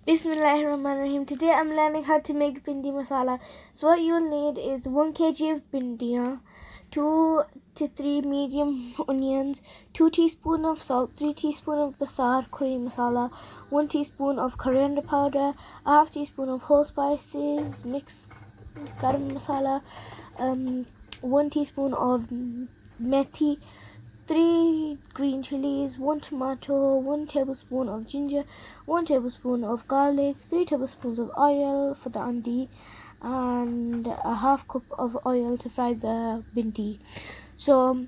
Bismillahirrahmanirrahim. Today I'm learning how to make Bhindi masala. So what you'll need is 1 kg of bhindiya, 2 to 3 medium onions, 2 teaspoons of salt, 3 teaspoons of Bassar curry masala, 1 teaspoon of coriander powder, a half teaspoon of whole spices, mix Garam masala, 1 teaspoon of Mathei, 3 green chillies, 1 tomato, 1 tablespoon of ginger, 1 tablespoon of garlic, 3 tablespoons of oil for the handi, and a half cup of oil to fry the bhindi. So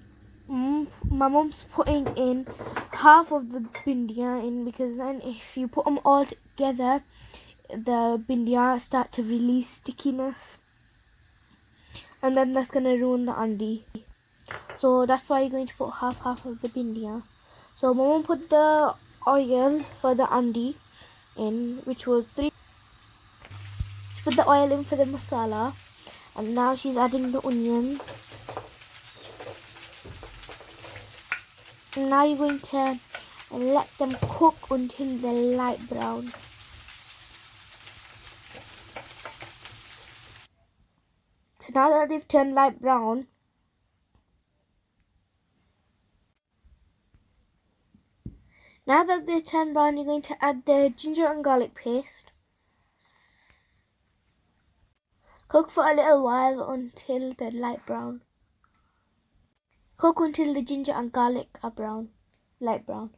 my mom's putting in half of the bhindiya in, because then if you put them all together, the bhindiya start to release stickiness, and then that's going to ruin the handi. So that's why you're going to put half of the bhindiya. So mom put the oil for the handi in, which was 3. She put the oil in for the masala, and now she's adding the onions. And now you're going to let them cook until they're light brown. So now that they've turned light brown, you're going to add the ginger and garlic paste. Cook for a little while until they're light brown. Cook until the ginger and garlic are brown, light brown.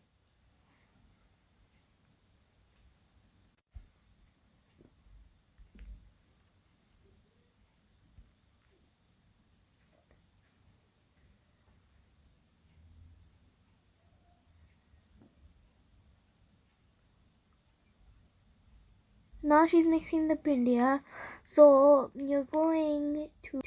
Now she's mixing the bhindiya. So you're going to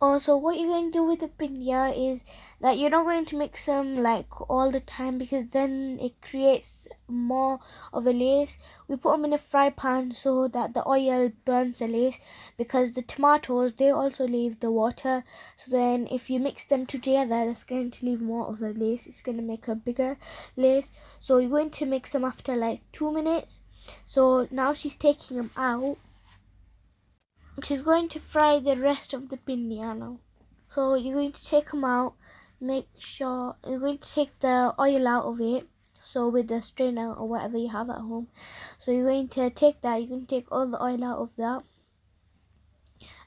also, what you're going to do with the bhindiya is that you're not going to mix them like all the time, because then it creates more of a lace. We put them in a fry pan so that the oil burns the lace, because the tomatoes, they also leave the water. So then if you mix them together, that's going to leave more of a lace. It's going to make a bigger lace. So you're going to mix them after like 2 minutes. So now she's taking them out. She's going to fry the rest of the bhindiya now. So you're going to take them out. Make sure you're going to take the oil out of it. So with the strainer or whatever you have at home. So you're going to take that. You're going to take all the oil out of that.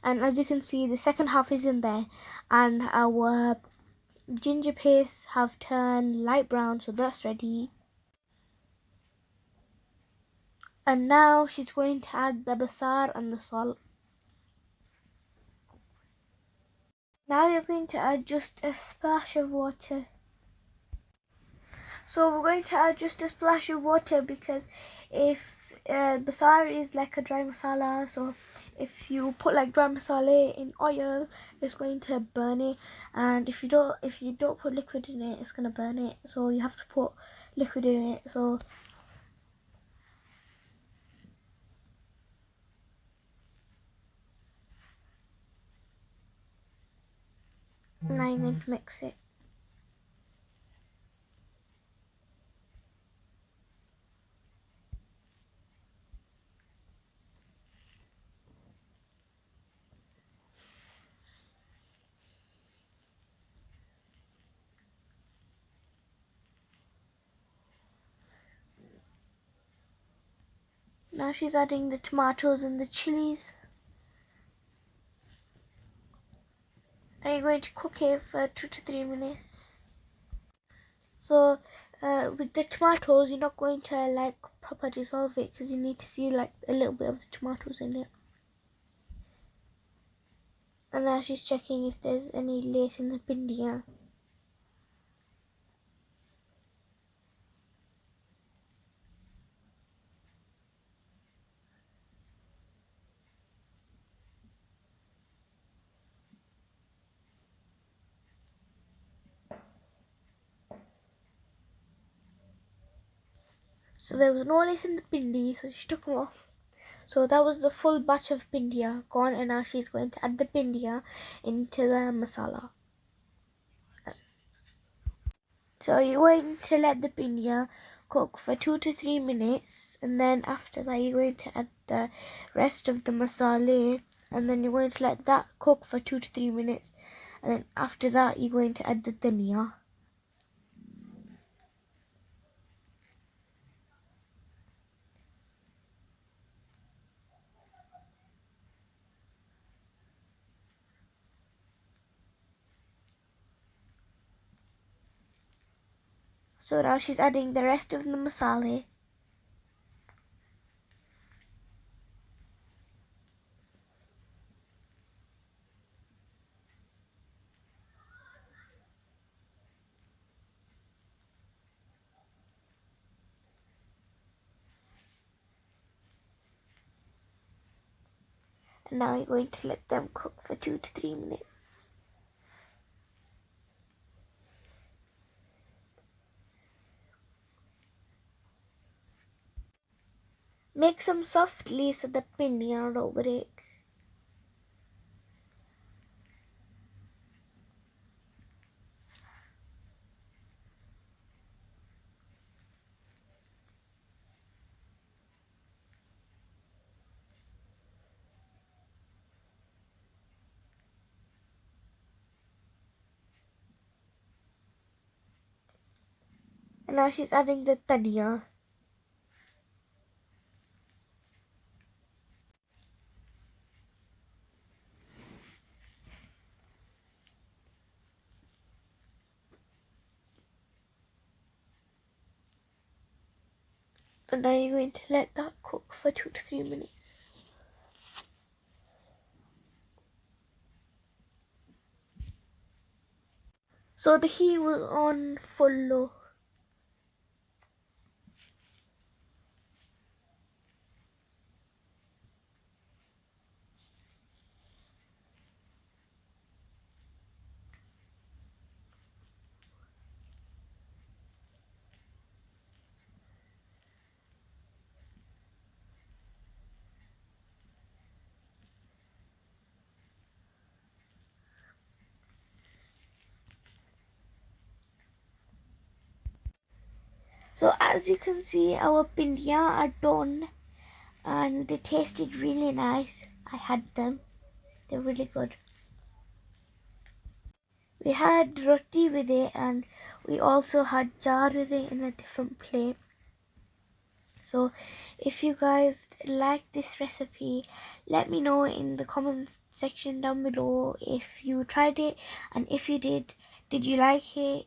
And as you can see, the second half is in there. And our ginger paste have turned light brown. So that's ready. And now she's going to add the bassar and the salt. Now you're going to add just a splash of water. So we're going to add just a splash of water, because if bassar is like a dry masala, so if you put like dry masala in oil, it's going to burn it, and if you don't put liquid in it, it's going to burn it. So you have to put liquid in it. So now you're going to mix it. Now she's adding the tomatoes and the chilies. And you're going to cook it for 2 to 3 minutes. So with the tomatoes, you're not going to like proper dissolve it, because you need to see like a little bit of the tomatoes in it. And now she's checking if there's any lace in the bhindiya. So there was no lace in the bhindi, so she took them off. So that was the full batch of bhindiya gone, and now she's going to add the bhindiya into the masala. So you're going to let the bhindiya cook for 2 to 3 minutes, and then after that you're going to add the rest of the masala, and then you're going to let that cook for 2 to 3 minutes, and then after that you're going to add the dhania. So now she's adding the rest of the masala. And now you're going to let them cook for 2 to 3 minutes. Make some softly so the pindiyan don't break. And now she's adding the dhania. And now you're going to let that cook for 2 to 3 minutes. So the heat was on full low. So as you can see, our pindiyan are done and they tasted really nice. I had them. They're really good. We had roti with it, and we also had jar with it in a different plate. So if you guys like this recipe, let me know in the comment section down below if you tried it, and if you did you like it,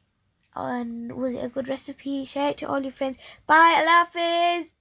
and was it a good recipe? Share it to all your friends. Bye, Allah Hafiz.